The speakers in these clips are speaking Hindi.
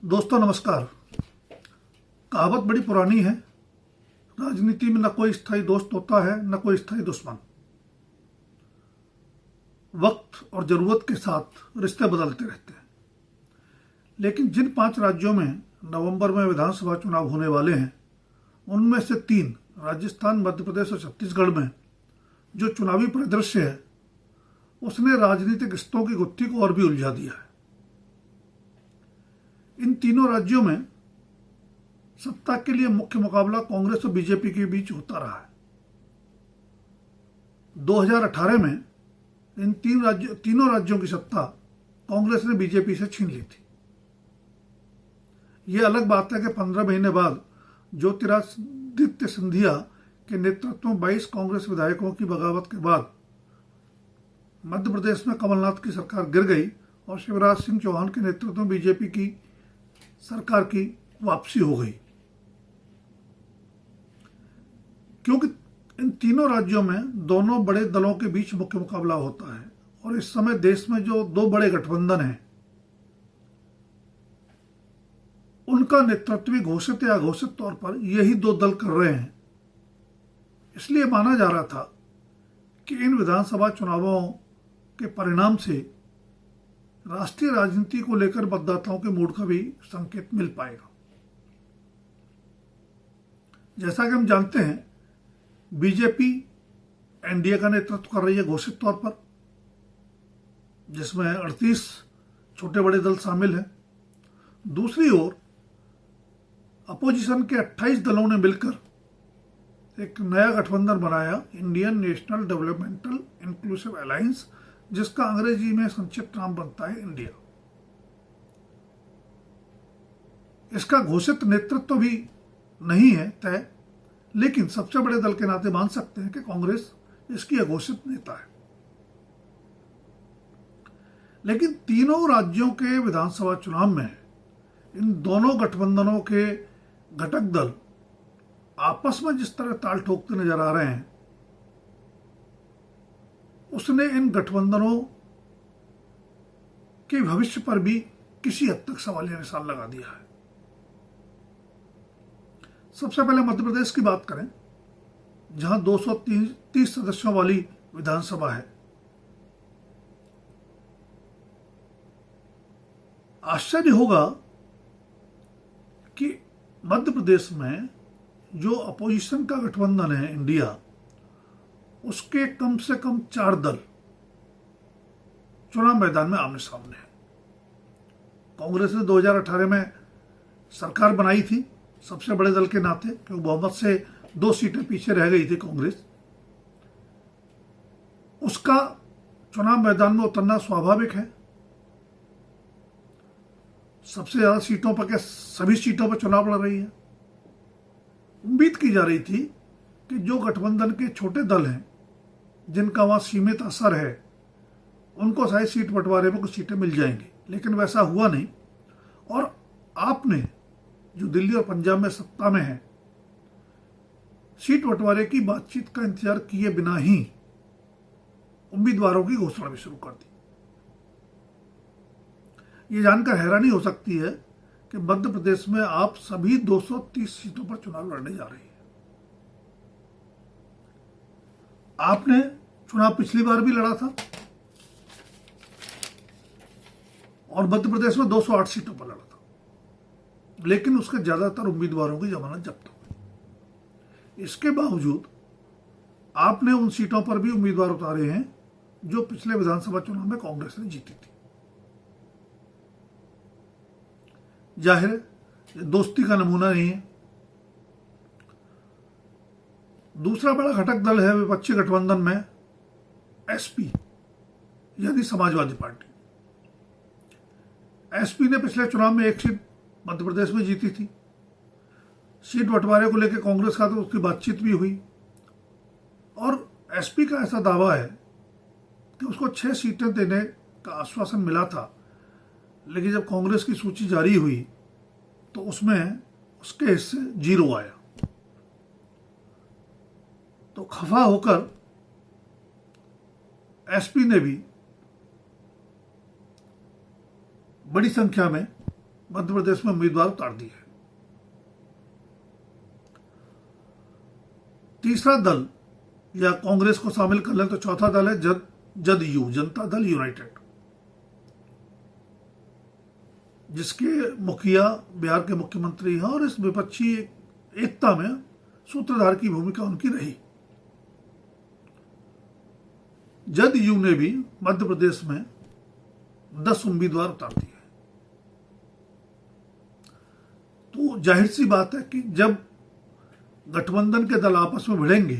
दोस्तों नमस्कार। कहावत बड़ी पुरानी है, राजनीति में न कोई स्थायी दोस्त होता है न कोई स्थायी दुश्मन। वक्त और जरूरत के साथ रिश्ते बदलते रहते हैं। लेकिन जिन 5 राज्यों में नवंबर में विधानसभा चुनाव होने वाले हैं, उनमें से 3 राजस्थान, मध्य प्रदेश और छत्तीसगढ़ में जो चुनावी परिदृश्य है, उसने राजनीतिक रिश्तों की गुत्थी को और भी उलझा दिया है। इन तीनों राज्यों में सत्ता के लिए मुख्य मुकाबला कांग्रेस और बीजेपी के बीच होता रहा है। 2018 में इन तीनों राज्यों की सत्ता कांग्रेस ने बीजेपी से छीन ली थी। यह अलग बात है कि 15 महीने बाद ज्योतिरादित्य सिंधिया के नेतृत्व में 22 कांग्रेस विधायकों की बगावत के बाद मध्य प्रदेश में कमलनाथ की सरकार गिर गई और शिवराज सिंह चौहान के नेतृत्व में बीजेपी की सरकार की वापसी हो गई। क्योंकि इन तीनों राज्यों में दोनों बड़े दलों के बीच मुख्य मुकाबला होता है और इस समय देश में जो 2 बड़े गठबंधन हैं, उनका नेतृत्व भी घोषित या अघोषित तौर पर यही 2 दल कर रहे हैं। इसलिए माना जा रहा था कि इन विधानसभा चुनावों के परिणाम से राष्ट्रीय राजनीति को लेकर मतदाताओं के मूड का भी संकेत मिल पाएगा। जैसा कि हम जानते हैं, बीजेपी एनडीए का नेतृत्व कर रही है घोषित तौर पर, जिसमें 38 छोटे बड़े दल शामिल हैं। दूसरी ओर अपोजिशन के 28 दलों ने मिलकर एक नया गठबंधन बनाया, Indian national developmental inclusive alliance, जिसका अंग्रेजी में संक्षिप्त नाम बनता है इंडिया। इसका घोषित नेतृत्व भी नहीं है तय, लेकिन सबसे बड़े दल के नाते मान सकते हैं कि कांग्रेस इसकी अघोषित नेता है। लेकिन तीनों राज्यों के विधानसभा चुनाव में इन दोनों गठबंधनों के घटक दल आपस में जिस तरह ताल ठोकते नजर आ रहे हैं, उसने इन गठबंधनों के भविष्य पर भी किसी हद तक सवालिया निशान लगा दिया है। सबसे पहले मध्य प्रदेश की बात करें, जहां 230 सदस्यों वाली विधानसभा है। आश्चर्य होगा कि मध्य प्रदेश में जो अपोजिशन का गठबंधन है इंडिया, उसके कम से कम 4 दल चुनाव मैदान में आमने सामने हैं। कांग्रेस ने 2018 में सरकार बनाई थी सबसे बड़े दल के नाते, क्योंकि बहुमत से 2 सीटें पीछे रह गई थी कांग्रेस। उसका चुनाव मैदान में उतरना स्वाभाविक है। सबसे ज्यादा सीटों पर, क्या सभी सीटों पर चुनाव लड़ रही है। उम्मीद की जा रही थी कि जो गठबंधन के छोटे दल हैं, जिनका वहां सीमित असर है, उनको शायद सीट बंटवारे में कुछ सीटें मिल जाएंगी, लेकिन वैसा हुआ नहीं। और आपने जो दिल्ली और पंजाब में सत्ता में है, सीट बंटवारे की बातचीत का इंतजार किए बिना ही उम्मीदवारों की घोषणा भी शुरू कर दी। ये जानकर हैरानी हो सकती है कि मध्य प्रदेश में आप सभी 230 सीटों पर चुनाव लड़ने जा रही है। आपने चुनाव पिछली बार भी लड़ा था और मध्य प्रदेश में 208 सीटों पर लड़ा था, लेकिन उसके ज्यादातर उम्मीदवारों की जमानत जब्त हो गई। इसके बावजूद आपने उन सीटों पर भी उम्मीदवार उतारे हैं जो पिछले विधानसभा चुनाव में कांग्रेस ने जीती थी। जाहिर है दोस्ती का नमूना नहीं है। दूसरा बड़ा घटक दल है विपक्षी गठबंधन में एसपी, यानी समाजवादी पार्टी। एसपी ने पिछले चुनाव में 1 सीट मध्य प्रदेश में जीती थी। सीट बंटवारे को लेकर कांग्रेस का तो उसकी बातचीत भी हुई और एसपी का ऐसा दावा है कि उसको 6 सीटें देने का आश्वासन मिला था, लेकिन जब कांग्रेस की सूची जारी हुई तो उसमें उसके हिस्से 0 आया। तो खफा होकर एसपी ने भी बड़ी संख्या में मध्य प्रदेश में उम्मीदवार उतार दिए। तीसरा दल या कांग्रेस को शामिल कर लें तो चौथा दल है जदयू, जनता दल यूनाइटेड, जिसके मुखिया बिहार के मुख्यमंत्री हैं और इस विपक्षी एकता में सूत्रधार की भूमिका उनकी रही। जदयू ने भी मध्य प्रदेश में 10 उम्मीदवार उतार दिए। तो जाहिर सी बात है कि जब गठबंधन के दल आपस में भिड़ेंगे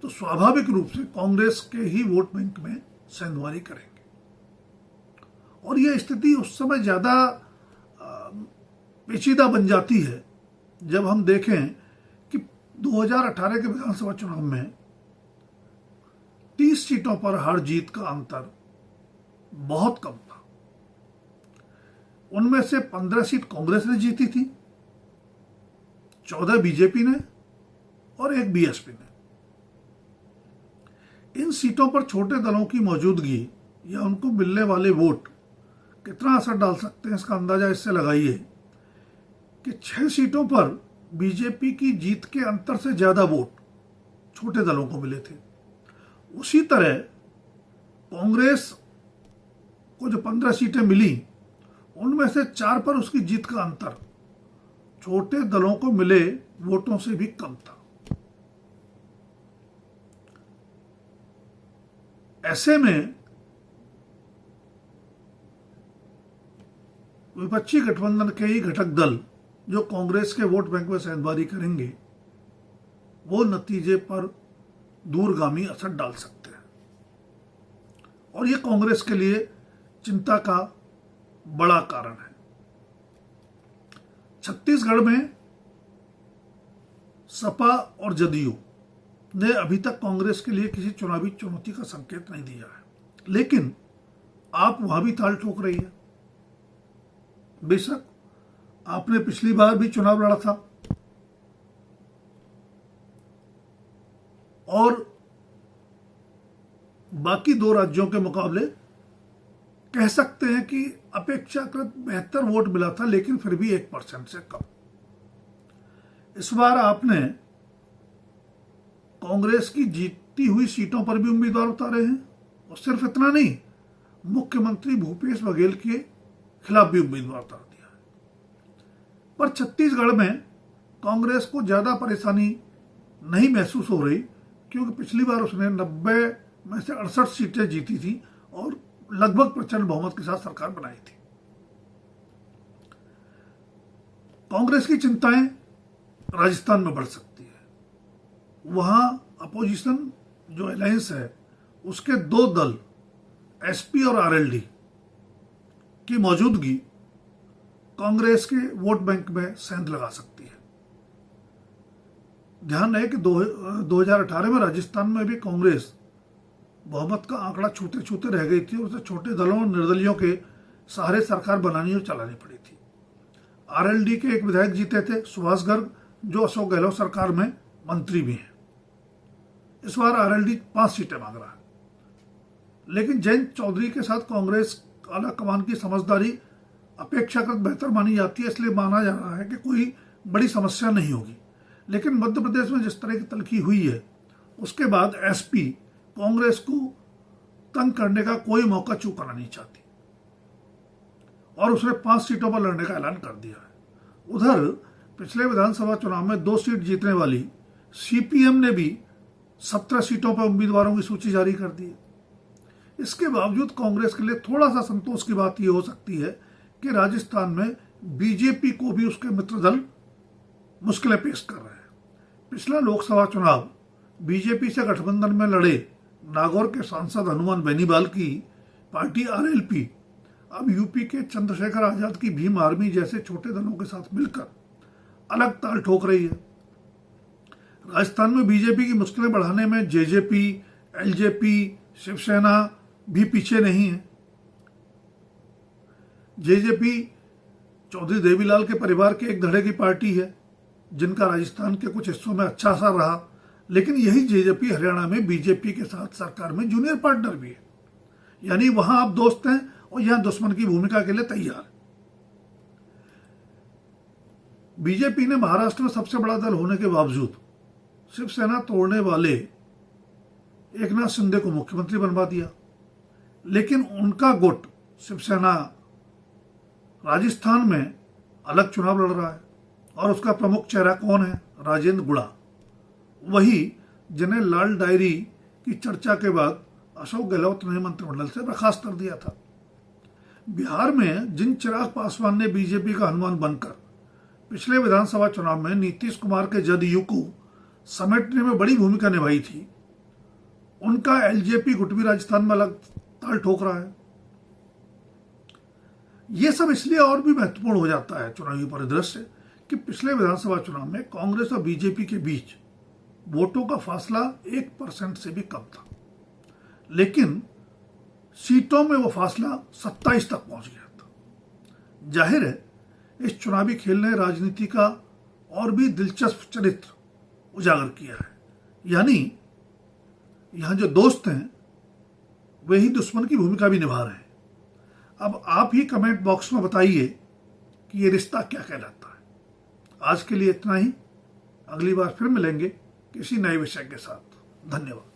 तो स्वाभाविक रूप से कांग्रेस के ही वोट बैंक में सेंधमारी करेंगे। और यह स्थिति उस समय ज्यादा पेचीदा बन जाती है जब हम देखें कि 2018 के विधानसभा चुनाव में 30 सीटों पर हार जीत का अंतर बहुत कम था। उनमें से 15 सीट कांग्रेस ने जीती थी, 14 बीजेपी ने और 1 बीएसपी ने। इन सीटों पर छोटे दलों की मौजूदगी या उनको मिलने वाले वोट कितना असर डाल सकते हैं, इसका अंदाजा इससे लगाइए कि 6 सीटों पर बीजेपी की जीत के अंतर से ज्यादा वोट छोटे दलों को मिले थे। उसी तरह कांग्रेस को जो 15 सीटें मिली उनमें से 4 पर उसकी जीत का अंतर छोटे दलों को मिले वोटों से भी कम था। ऐसे में विपक्षी गठबंधन के ही घटक दल जो कांग्रेस के वोट बैंक में सेंधमारी करेंगे वो नतीजे पर दूरगामी असर डाल सकते हैं और ये कांग्रेस के लिए चिंता का बड़ा कारण है। छत्तीसगढ़ में सपा और जदयू ने अभी तक कांग्रेस के लिए किसी चुनावी चुनौती का संकेत नहीं दिया है, लेकिन आप वहां भी ताल ठोक रही है। बेशक आपने पिछली बार भी चुनाव लड़ा था और बाकी 2 राज्यों के मुकाबले कह सकते हैं कि अपेक्षाकृत बेहतर वोट मिला था, लेकिन फिर भी 1% से कम। इस बार आपने कांग्रेस की जीती हुई सीटों पर भी उम्मीदवार उतारे हैं और सिर्फ इतना नहीं, मुख्यमंत्री भूपेश बघेल के खिलाफ भी उम्मीदवार उतार दिया है। पर छत्तीसगढ़ में कांग्रेस को ज्यादा परेशानी नहीं महसूस हो रही, क्योंकि पिछली बार उसने 90 में से 68 सीटें जीती थी और लगभग प्रचंड बहुमत के साथ सरकार बनाई थी। कांग्रेस की चिंताएं राजस्थान में बढ़ सकती है। वहां अपोजिशन जो अलायंस है उसके 2 दल एसपी और आरएलडी की मौजूदगी कांग्रेस के वोट बैंक में सेंध लगा सकती है। ध्यान रहे कि 2018 में राजस्थान में भी कांग्रेस बहुमत का आंकड़ा छूते छूते रह गई थी और उसे छोटे दलों और निर्दलियों के सहारे सरकार बनानी और चलानी पड़ी थी। आरएलडी के एक विधायक जीते थे, सुभाष गर्ग, जो अशोक गहलोत सरकार में मंत्री भी हैं। इस बार आरएलडी 5 सीटें मांग रहा है, लेकिन जयंत चौधरी के साथ कांग्रेस आला कमान की समझदारी अपेक्षाकृत बेहतर मानी जाती है, इसलिए माना जा रहा है कि कोई बड़ी समस्या नहीं होगी। लेकिन मध्य प्रदेश में जिस तरह की तलखी हुई है उसके बाद एसपी कांग्रेस को तंग करने का कोई मौका चूकना नहीं चाहती और उसने 5 सीटों पर लड़ने का ऐलान कर दिया है। उधर पिछले विधानसभा चुनाव में 2 सीट जीतने वाली सीपीएम ने भी 17 सीटों पर उम्मीदवारों की सूची जारी कर दी है। इसके बावजूद कांग्रेस के लिए थोड़ा सा संतोष की बात यह हो सकती है कि राजस्थान में बीजेपी को भी उसके मित्र दल मुश्किलें पेश कर रहे हैं। पिछला लोकसभा चुनाव बीजेपी से गठबंधन में लड़े नागौर के सांसद हनुमान बेनीवाल की पार्टी आरएलपी अब यूपी के चंद्रशेखर आजाद की भीम आर्मी जैसे छोटे दलों के साथ मिलकर अलग ताल ठोक रही है। राजस्थान में बीजेपी की मुश्किलें बढ़ाने में जेजेपी, एलजेपी, शिवसेना भी पीछे नहीं है। जेजेपी चौधरी देवीलाल के परिवार के एक धड़े की पार्टी है जिनका राजस्थान के कुछ हिस्सों में अच्छा असर रहा, लेकिन यही जेजेपी हरियाणा में बीजेपी के साथ सरकार में जूनियर पार्टनर भी है। यानी वहां आप दोस्त हैं और यहां दुश्मन की भूमिका के लिए तैयार है। बीजेपी ने महाराष्ट्र में सबसे बड़ा दल होने के बावजूद शिवसेना तोड़ने वाले एकनाथ शिंदे को मुख्यमंत्री बनवा दिया, लेकिन उनका गुट शिवसेना राजस्थान में अलग चुनाव लड़ रहा है और उसका प्रमुख चेहरा कौन है? राजेंद्र गुड़ा, वही जिन्हें लाल डायरी की चर्चा के बाद अशोक गहलोत ने मंत्रिमंडल से बर्खास्त कर दिया था। बिहार में जिन चिराग पासवान ने बीजेपी का हनुमान बनकर पिछले विधानसभा चुनाव में नीतीश कुमार के जदयू को समेटने में बड़ी भूमिका निभाई थी, उनका एलजेपी गुट भी राजस्थान में अलग ताल ठोक रहा है। यह सब इसलिए और भी महत्वपूर्ण हो जाता है चुनावी परिदृश्य कि पिछले विधानसभा चुनाव में कांग्रेस और बीजेपी के बीच वोटों का फासला 1% से भी कम था, लेकिन सीटों में वो फासला 27 तक पहुंच गया था। जाहिर है इस चुनावी खेल ने राजनीति का और भी दिलचस्प चरित्र उजागर किया है, यानी यहां जो दोस्त हैं वे ही दुश्मन की भूमिका भी निभा रहे हैं। अब आप ही कमेंट बॉक्स में बताइए कि ये रिश्ता क्या कहलाता है। आज के लिए इतना ही, अगली बार फिर मिलेंगे किसी नए विषय के साथ। धन्यवाद।